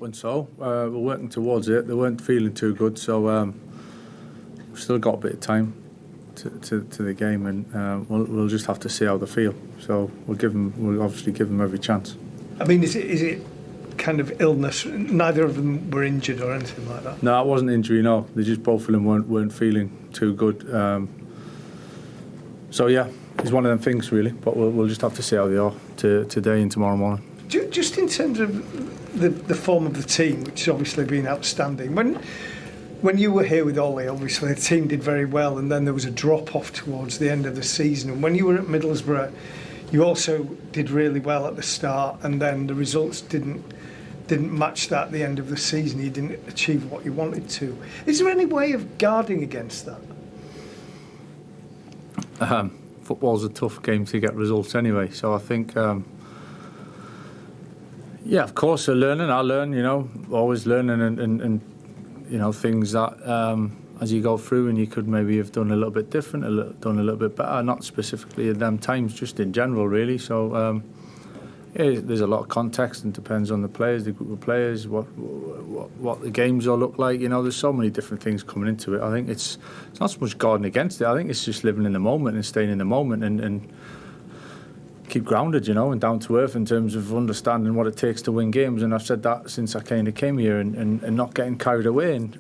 And so we're working towards it. They weren't feeling too good, so we've still got a bit of time to the game, and we'll just have to see how they feel. So we'll obviously give them every chance. I mean, is it kind of illness? Neither of them were injured or anything like that. No, it wasn't injury. No, they just both of them weren't feeling too good. So yeah, it's one of them things really. But we'll just have to see how they are today and tomorrow morning. Just in terms of the form of the team, which has obviously been outstanding. When you were here with Ollie, obviously the team did very well, and then there was a drop-off towards the end of the season. And when you were at Middlesbrough, you also did really well at the start, and then the results didn't match that at the end of the season. You didn't achieve what you wanted to. Is there any way of guarding against that? Football's a tough game to get results anyway, so I think... yeah, of course, they're learning. I learn, always learning and things that as you go through, and you could maybe have done a little bit different, done a little bit better, not specifically at them times, just in general, really. So there's a lot of context, and depends on the players, the group of players, what the games all look like. There's so many different things coming into it. I think it's not so much guarding against it. I think it's just living in the moment and staying in the moment and keep grounded, and down to earth in terms of understanding what it takes to win games. And I've said that since I kind of came here, and not getting carried away. And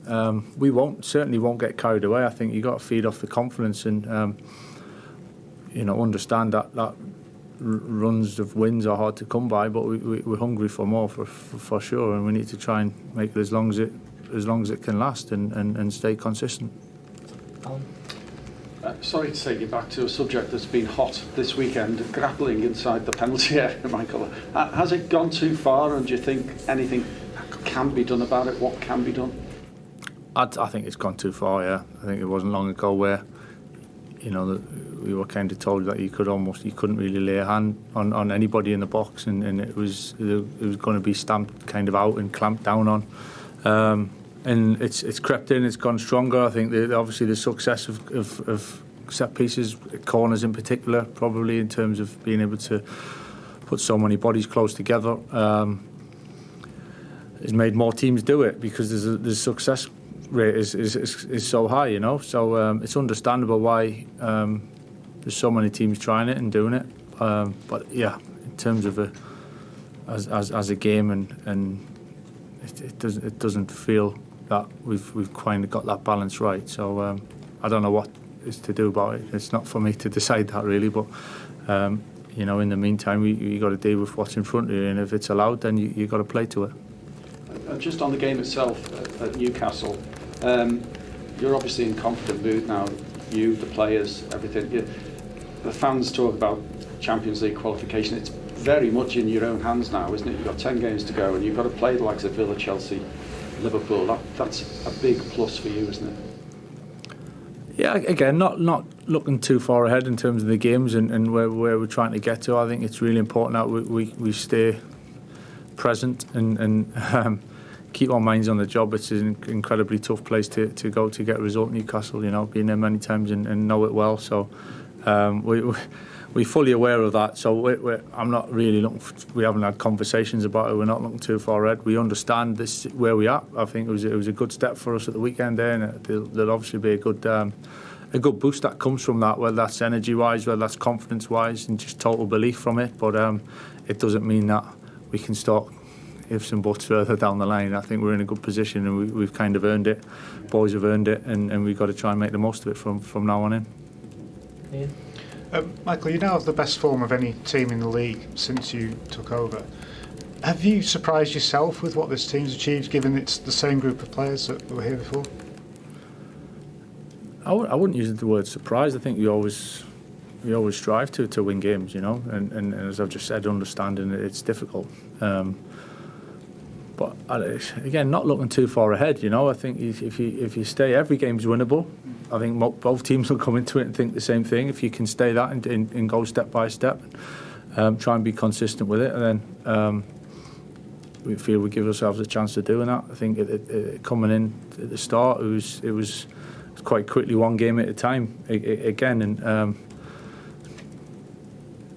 we certainly won't get carried away. I think you got to feed off the confidence and understand that runs of wins are hard to come by, but we're hungry for more for sure, and we need to try and make it as long as it can last and stay consistent. Sorry to take you back to a subject that's been hot this weekend, grappling inside the penalty area, Michael. Has it gone too far, and do you think anything can be done about it? What can be done? I think it's gone too far, yeah. I think it wasn't long ago where, we were kind of told that you couldn't really lay a hand on anybody in the box, and it was going to be stamped kind of out and clamped down on. And it's crept in, it's gone stronger. I think obviously the success of set pieces, corners in particular, probably in terms of being able to put so many bodies close together, has made more teams do it, because the success rate is so high, So it's understandable why there's so many teams trying it and doing it. But yeah, in terms of as a game, and it doesn't feel that we've kind of got that balance right. So I don't know what is to do about it. It's not for me to decide that really, but in the meantime, you got to deal with what's in front of you, and if it's allowed, then you got to play to it. Just on the game itself at Newcastle, you're obviously in confident mood now. You, the players, everything. The fans talk about Champions League qualification. It's very much in your own hands now, isn't it? You've got 10 games to go, and you've got to play the likes of Villa, Chelsea, Liverpool. That's a big plus for you, isn't it? Yeah, again, not looking too far ahead in terms of the games and where we're trying to get to. I think it's really important that we stay present and keep our minds on the job. It's an incredibly tough place to go to get a result. Newcastle, been there many times and know it well. So we're fully aware of that. So I'm not really looking. We haven't had conversations about it. We're not looking too far ahead. We understand this where we are. I think it was a good step for us at the weekend there, and there'll obviously be a good boost that comes from that, whether that's energy wise, whether that's confidence wise, and just total belief from it. But it doesn't mean that we can start ifs and buts further down the line. I think we're in a good position, and we've kind of earned it. Boys have earned it, and we've got to try and make the most of it from now on in. Ian? Michael, you now have the best form of any team in the league since you took over. Have you surprised yourself with what this team's achieved, given it's the same group of players that were here before? I wouldn't use the word surprise. I think we always strive to win games, and as I've just said, understanding that it's difficult. But again, not looking too far ahead. I think if you stay, every game's winnable. I think both teams will come into it and think the same thing. If you can stay that and go step by step, try and be consistent with it, and then we feel we give ourselves a chance to doing that. I think coming in at the start, it was quite quickly one game at a time again, and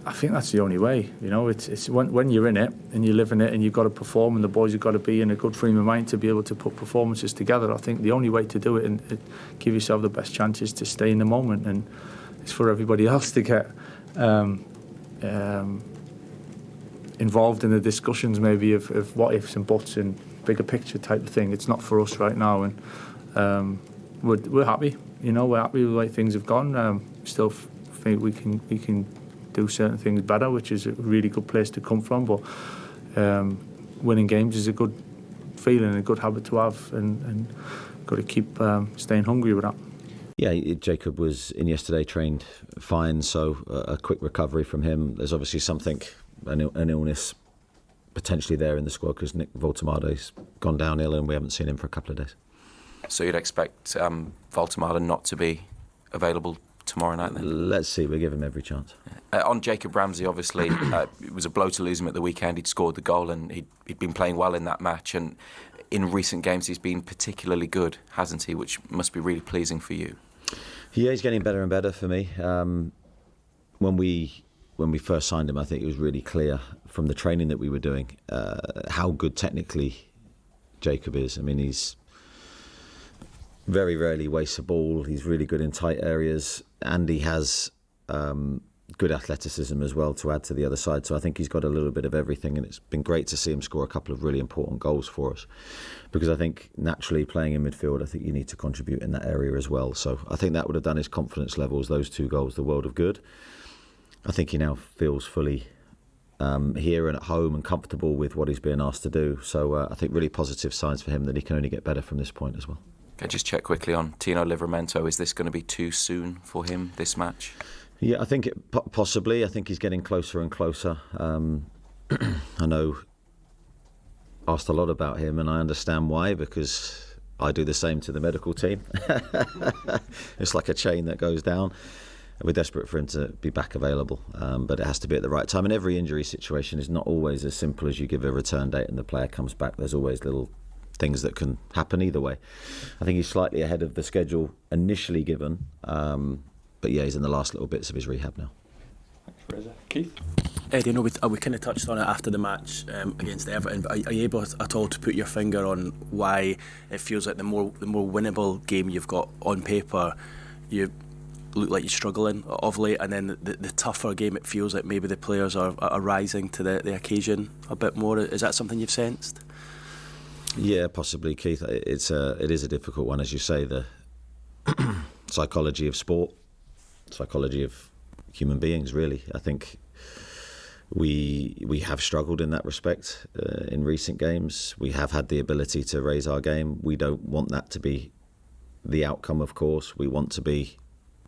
I think that's the only way. You know, it's when you're in it and you live in it and you've got to perform, and the boys have got to be in a good frame of mind to be able to put performances together. I think the only way to do it and give yourself the best chance is to stay in the moment, and it's for everybody else to get involved in the discussions maybe of what ifs and buts and bigger picture type of thing. It's not for us right now, and we're happy. You know, we're happy with the way things have gone. Still think we can do certain things better, which is a really good place to come from. But winning games is a good feeling, a good habit to have, and got to keep staying hungry with that. Yeah, Jacob was in yesterday, trained fine, so a quick recovery from him. There's obviously an illness potentially there in the squad because Nick Voltemade's gone downhill and we haven't seen him for a couple of days. So you'd expect Voltemade not to be available tomorrow night then? Let's see, we'll give him every chance. On Jacob Ramsey, obviously, it was a blow to lose him at the weekend. He'd scored the goal and he'd been playing well in that match, and in recent games he's been particularly good, hasn't he, which must be really pleasing for you. Yeah, he's getting better and better for me. When we first signed him, I think it was really clear from the training that we were doing how good technically Jacob is. I mean, he's very rarely wastes a ball. He's really good in tight areas, and he has good athleticism as well to add to the other side. So I think he's got a little bit of everything, and it's been great to see him score a couple of really important goals for us, because I think naturally playing in midfield, I think you need to contribute in that area as well. So I think that would have done his confidence levels, those 2 goals, the world of good. I think he now feels fully here and at home and comfortable with what he's being asked to do. So I think really positive signs for him that he can only get better from this point as well. Can I just check quickly on Tino Livramento? Is this going to be too soon for him, this match? Yeah, I think possibly. I think he's getting closer and closer. I know asked a lot about him, and I understand why, because I do the same to the medical team. It's like a chain that goes down. We're desperate for him to be back available, but it has to be at the right time. And every injury situation is not always as simple as you give a return date and the player comes back. There's always little things that can happen either way. I think he's slightly ahead of the schedule initially given, but yeah, he's in the last little bits of his rehab now. Thanks, Fraser. Keith? Eddie, I know we kind of touched on it after the match against Everton, but are you able at all to put your finger on why it feels like the more winnable game you've got on paper, you look like you're struggling of late, and then the tougher game, it feels like maybe the players are rising to the occasion a bit more? Is that something you've sensed? Yeah, possibly, Keith. It is a difficult one, as you say. The psychology of sport, psychology of human beings, really. I think we have struggled in that respect in recent games. We have had the ability to raise our game. We don't want that to be the outcome, of course. We want to be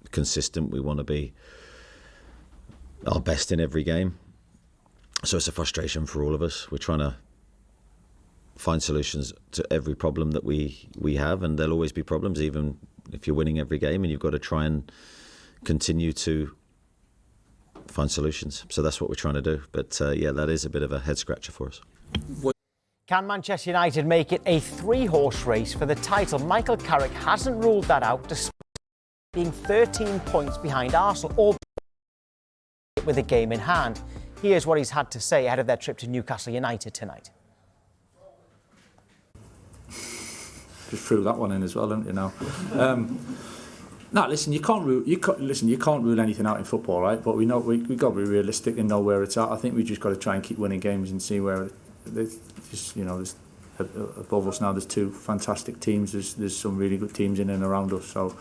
consistent. We want to be our best in every game. So it's a frustration for all of us. We're trying to find solutions to every problem that we have, and there'll always be problems, even if you're winning every game, and you've got to try and continue to find solutions. So that's what we're trying to do. But yeah, that is a bit of a head scratcher for us. Can Manchester United make it a 3-horse race for the title? Michael Carrick hasn't ruled that out, despite being 13 points behind Arsenal, or with a game in hand. Here's what he's had to say ahead of their trip to Newcastle United tonight. Just threw that one in as well, don't you now? No, listen, you can't rule anything out in football, right? But we know we got to be realistic and know where it's at. I think we just got to try and keep winning games and see where there's above us now. There's 2 fantastic teams. There's some really good teams in and around us. So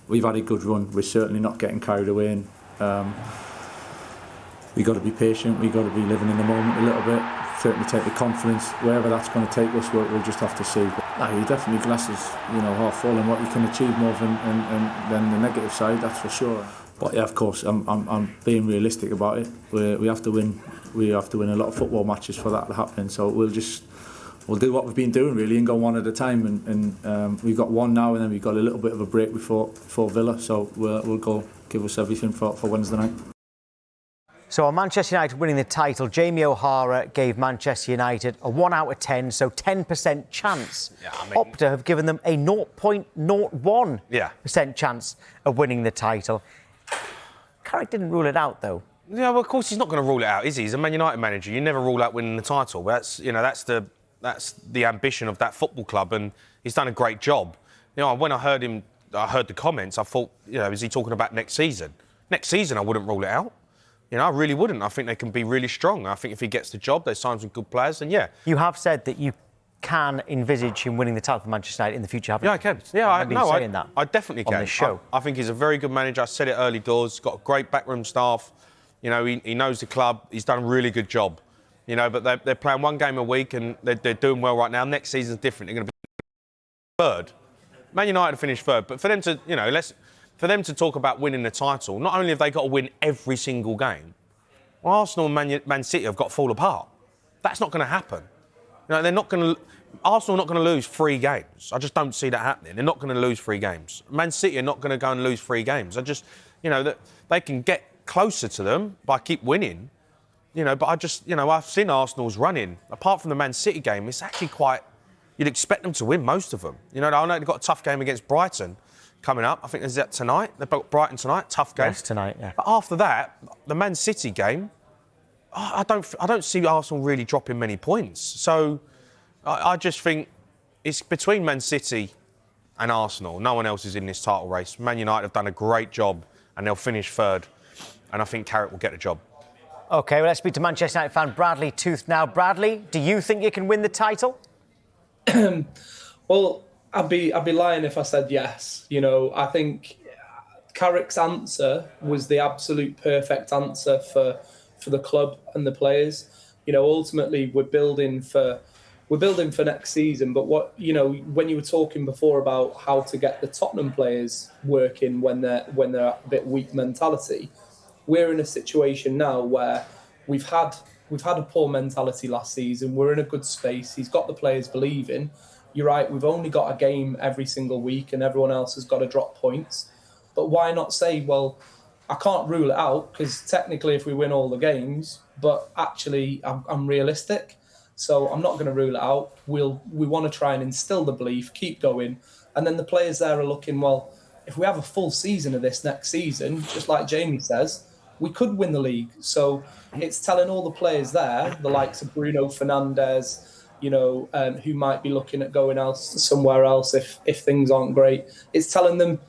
we've had a good run. We're certainly not getting carried away. And we got to be patient. We got to be living in the moment a little bit. Certainly take the confidence. Wherever that's going to take us, we'll just have to see. But you definitely glasses, half full in what you can achieve more than the negative side. That's for sure. But yeah, of course, I'm being realistic about it. We have to win. We have to win a lot of football matches for that to happen. So we'll do what we've been doing really and go one at a time. And we've got one now, and then we've got a little bit of a break before Villa. So we'll go give us everything for Wednesday night. So on Manchester United winning the title, Jamie O'Hara gave Manchester United a 1 out of 10, so 10% chance. Yeah, Opta have given them a 0.01% chance of winning the title. Carrick didn't rule it out, though. Yeah, well, of course he's not going to rule it out, is he? He's a Man United manager. You never rule out winning the title. That's the ambition of that football club, and he's done a great job. When I heard the comments, I thought, is he talking about next season? Next season, I wouldn't rule it out. I really wouldn't. I think they can be really strong. I think if he gets the job, they sign some good players, then yeah. You have said that you can envisage him winning the title for Manchester United in the future, haven't you? Yeah, I can. Yeah, I definitely can. On this show. I think he's a very good manager. I said it early doors. He's got a great backroom staff. He knows the club. He's done a really good job. But they're playing one game a week and they're doing well right now. Next season's different. They're going to be third. Man United finished third. But for them to, for them to talk about winning the title, not only have they got to win every single game, well, Arsenal and Man City have got to fall apart. That's not going to happen. They're not going to. Arsenal are not going to lose 3 games. I just don't see that happening. They're not going to lose 3 games. Man City are not going to go and lose 3 games. That they can get closer to them by keep winning. But I've seen Arsenal's running. Apart from the Man City game, it's actually quite. You'd expect them to win most of them. I know they've got a tough game against Brighton coming up. I think is that tonight. They've got Brighton tonight. Tough game. Yes, tonight. Yeah. But after that, the Man City game, I don't see Arsenal really dropping many points. So. I just think it's between Man City and Arsenal. No one else is in this title race. Man United have done a great job and they'll finish third. And I think Carrick will get the job. OK, well, let's speak to Manchester United fan Bradley Tooth now. Bradley, do you think you can win the title? Well, I'd be lying if I said yes. I think Carrick's answer was the absolute perfect answer for the club and the players. Ultimately, we're building for next season, but when you were talking before about how to get the Tottenham players working when they're a bit weak mentality, we're in a situation now where we've had a poor mentality last season. We're in a good space. He's got the players believing. You're right, we've only got a game every single week and everyone else has got to drop points. But why not say, well, I can't rule it out because technically if we win all the games, but actually I'm realistic. So I'm not going to rule it out. We want to try and instill the belief, keep going. And then the players there are looking, well, if we have a full season of this next season, just like Jamie says, we could win the league. So it's telling all the players there, the likes of Bruno Fernandes, who might be looking at going somewhere else if things aren't great. It's telling them,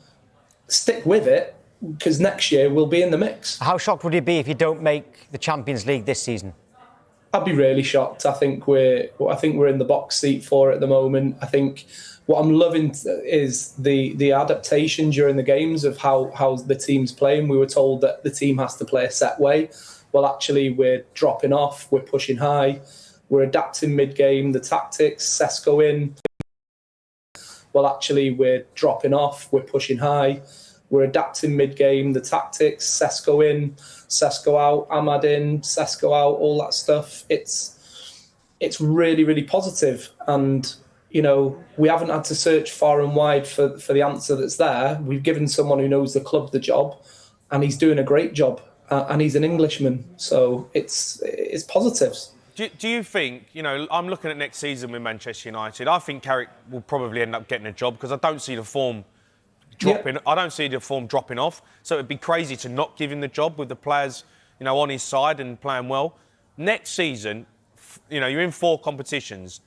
stick with it, because next year we'll be in the mix. How shocked would you be if you don't make the Champions League this season? I'd be really shocked. I think we're in the box seat for it at the moment. I think what I'm loving is the adaptation during the games of how the team's playing. We were told that the team has to play a set way. Well, actually, we're dropping off. We're pushing high. We're adapting mid-game. The tactics, Sesko in. Well, actually, we're dropping off. We're pushing high. We're adapting mid-game, the tactics, Sesko in, Sesko out, Ahmad in, Sesko out, all that stuff. It's really, really positive. And, we haven't had to search far and wide for the answer that's there. We've given someone who knows the club the job, and he's doing a great job. And he's an Englishman. So it's positives. Do you think, I'm looking at next season with Manchester United. I think Carrick will probably end up getting a job because I don't see the form dropping. Yeah. I don't see the form dropping off. So it'd be crazy to not give him the job with the players, on his side and playing well. Next season, you're in 4 competitions.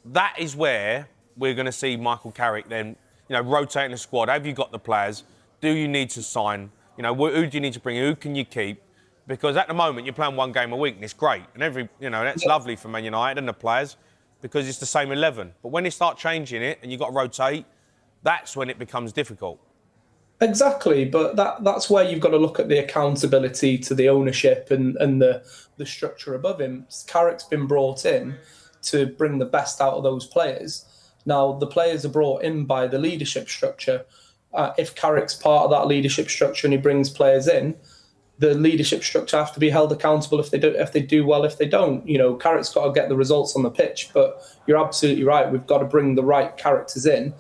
That is where we're going to see Michael Carrick then, rotating the squad. Have you got the players? Do you need to sign? Who do you need to bring in? Who can you keep? Because at the moment, you're playing 1 game a week and it's great. And that's lovely for Man United and the players because it's the same 11. But when they start changing it and you've got to rotate, that's when it becomes difficult. Exactly, but that's where you've got to look at the accountability to the ownership and the structure above him. Carrick's been brought in to bring the best out of those players. Now, the players are brought in by the leadership structure. If Carrick's part of that leadership structure and he brings players in, the leadership structure have to be held accountable if they do well, if they don't. Carrick's got to get the results on the pitch, but you're absolutely right. We've got to bring the right characters in.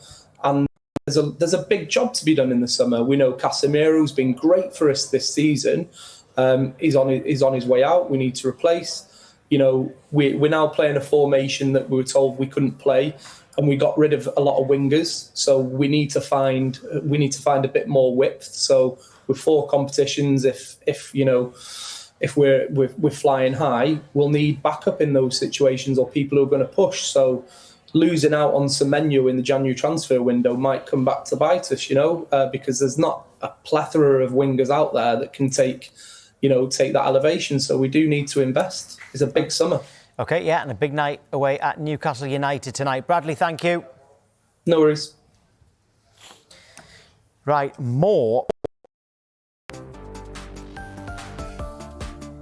And there's a big job to be done in the summer. We know Casemiro's been great for us this season. He's on his way out. We need to replace. We're now playing a formation that we were told we couldn't play, and we got rid of a lot of wingers. So we need to find a bit more width. So with 4 competitions, if if we're flying high, we'll need backup in those situations or people who are going to push. So losing out on Semenyo in the January transfer window might come back to bite us, because there's not a plethora of wingers out there that can take that elevation. So we do need to invest. It's a big summer. OK, yeah, and a big night away at Newcastle United tonight. Bradley, thank you. No worries. Right, more